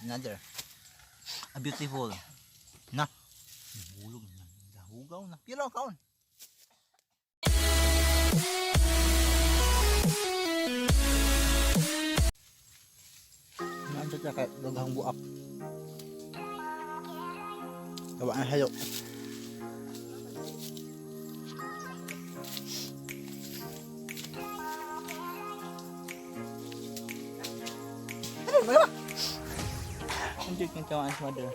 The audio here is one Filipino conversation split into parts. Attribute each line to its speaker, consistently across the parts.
Speaker 1: Another. A beautiful. Na. Hulog na. Hugaw na. Pilo, kaon. Nandiyan siya kay daghang buak. Gawa na hayo. Nandiyan yung tawaan sa mother.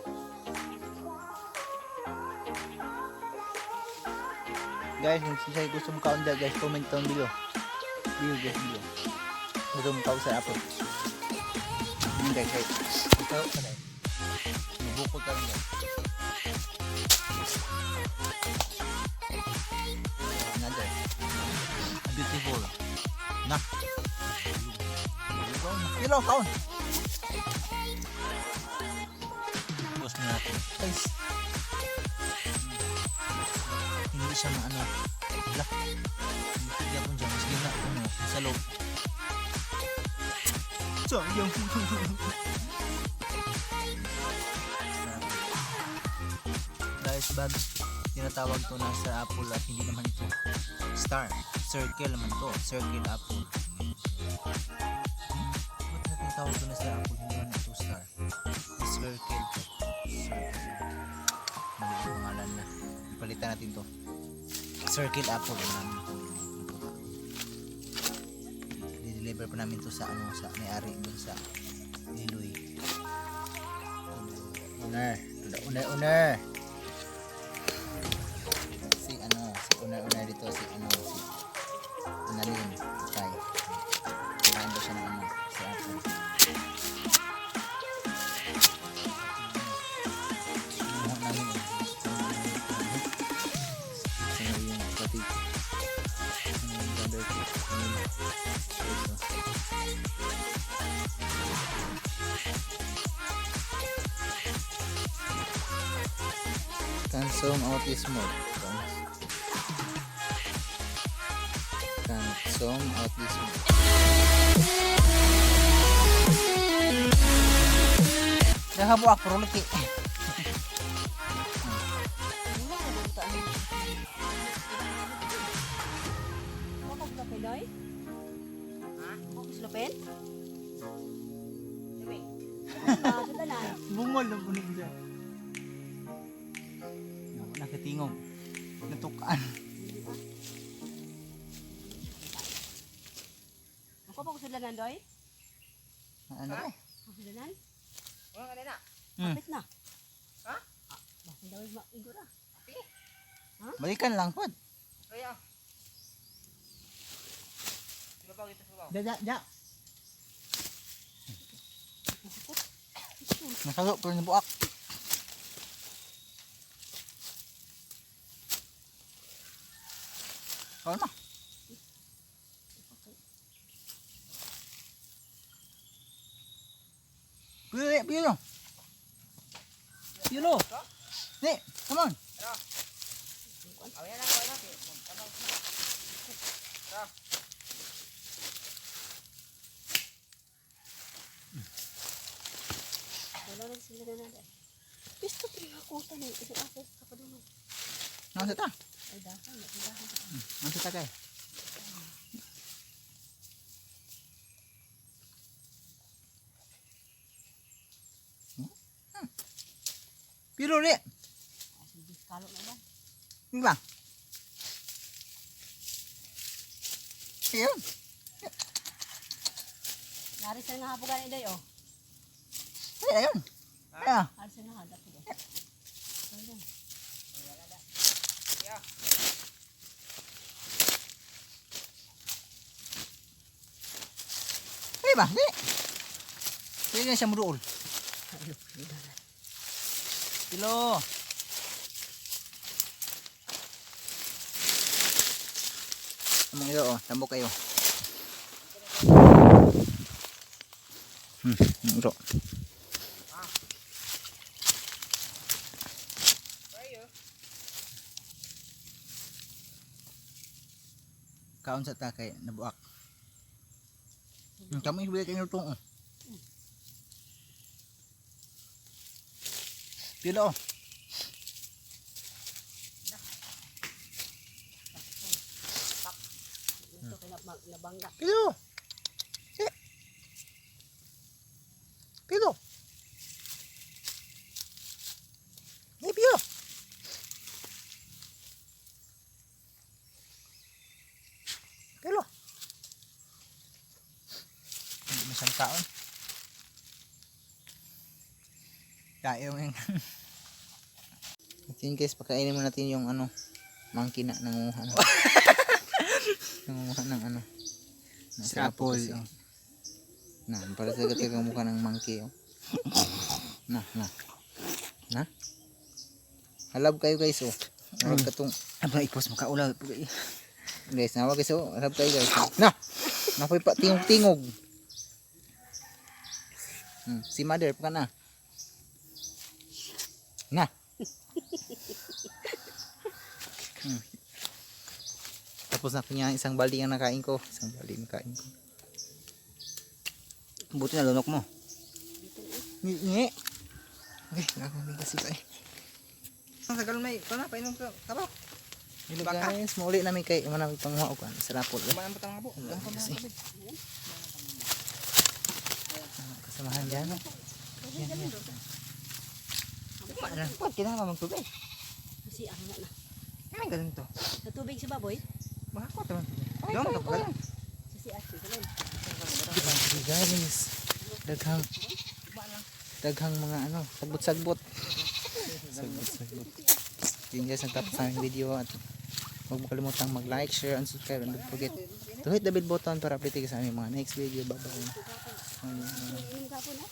Speaker 1: Guys, kung siya gusto mo kaon dyan, guys, comment down below. Guys, below. Gusto mo kaon sa apple. Guys, guys. Ito, guys. Nabukod kami, guys. Another. A beautiful. Na. Kilo, kaon. Post na natin. Guys. Hindi siya maano. Wala. Hindi ako dyan. Mas gina. Sa loob. Sayang. Guys, bag tinatawag to na sa apple at hindi naman ito star. Circle naman to. Circle apple. Ba't na tinatawag to na sa apple? Hindi naman ito star. Circle to. Circle. Mali yung pangalan na. Ipalitan natin to. Circle apple namin ito. I-deliver pa namin to sa ano, sa may-ari dun sa Liloy. Owner. Si owner dito, si Analin. Okay. Kailangan ba siya ng ano, si apple. Nakuha namin yung kapatid. Cancel autismo. Cancel autismo. Dah buak peruliki. Bungol na punig siya. Nakatingog. Natukaan.
Speaker 2: Ako pa kusulanan, Doy?
Speaker 1: Ano ba?
Speaker 2: Kusulanan?
Speaker 3: Wala ka na.
Speaker 2: Kapit na.
Speaker 3: Ha?
Speaker 2: Bakit daw igura?
Speaker 1: Balikan lang po.
Speaker 3: Kaya. Babaw ito sa babaw.
Speaker 1: Ja. Nasalo pero nabuak. Kaon na. Pilo. Nih, come on.
Speaker 3: Awya na, awya na.
Speaker 2: Wala na sila na natin. Pisto pinakutan eh. Ito asas sa padungan.
Speaker 1: Nasa ta?
Speaker 2: Ay, dahan.
Speaker 1: Nasa ta kay? Pilo ni.
Speaker 2: Sige, kalo na ba?
Speaker 1: Ini bang. Ayun.
Speaker 2: Nari sa nga hapugan iday, oh.
Speaker 1: Ayun. Ayun.
Speaker 2: Nari sa nga hadap iday. Ayun.
Speaker 1: Ini bang. Ni. Sige nga siya muduol. Pilo. Among ito, oh, tambok kayo. Ito. Kaon sa takay, nabuak. Kami ibigay kayo itong, oh. Pilo.
Speaker 2: Ito kaya nabangga.
Speaker 1: Pilo. Pilo. Pilo. Pilo. Hindi mo siyang taon. Kaya mo yung At yun guys, pakainin mo natin yung ano, monkey na nangunguha ng nangunguha ng ano. ng
Speaker 4: Apple,
Speaker 1: kasi.
Speaker 4: oh.
Speaker 1: Na, para sa gatil ang mukha ng monkey, oh. Na. Na. Halab kayo guys, oh. Marag katong
Speaker 4: Aba, ipos mo kaulaw.
Speaker 1: guys, nawa guys, oh. Halab kayo guys. Na. Napoy pa tingog-tingog. Si mother pa ka na. Na. Tapos na kanya isang balde ang nakain ko. Isang balde ang nakain ko.
Speaker 4: Buti na lunok mo.
Speaker 1: Ngi. Okay, nakakami kasi pa eh.
Speaker 4: Ang tagal may, ito na, painom ka. Tabaw.
Speaker 1: Hello guys, mauli namin kay manami panghuwa ko kan. Sarap po.
Speaker 4: Kumain pa nga po.
Speaker 1: Kasi kasamahan dyan. Oh.
Speaker 4: Ba't kinama magtubig?
Speaker 2: Kasi ang na.
Speaker 4: Ano yung ganito?
Speaker 2: Sa tubig si baboy.
Speaker 4: Makakot naman. Yung magkapagal.
Speaker 2: Kasi ate ko lang.
Speaker 1: Guys, daghang mga ano, sagbot-sagbot. Sagbot. Yun guys, nagtapos na yung video at huwag mo kalimutang mag-like, share, and subscribe, and don't forget to hit the bell button para update ka sa aming mga next video. Bye-bye.
Speaker 2: Inom ka po na.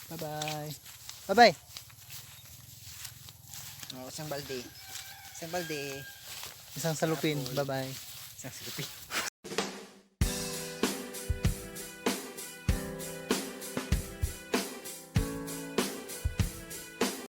Speaker 1: Bye-bye. Bye-bye.
Speaker 4: Oh, isang balde. Isang balde.
Speaker 1: Isang salupin. Bye-bye.
Speaker 4: Isang silupin.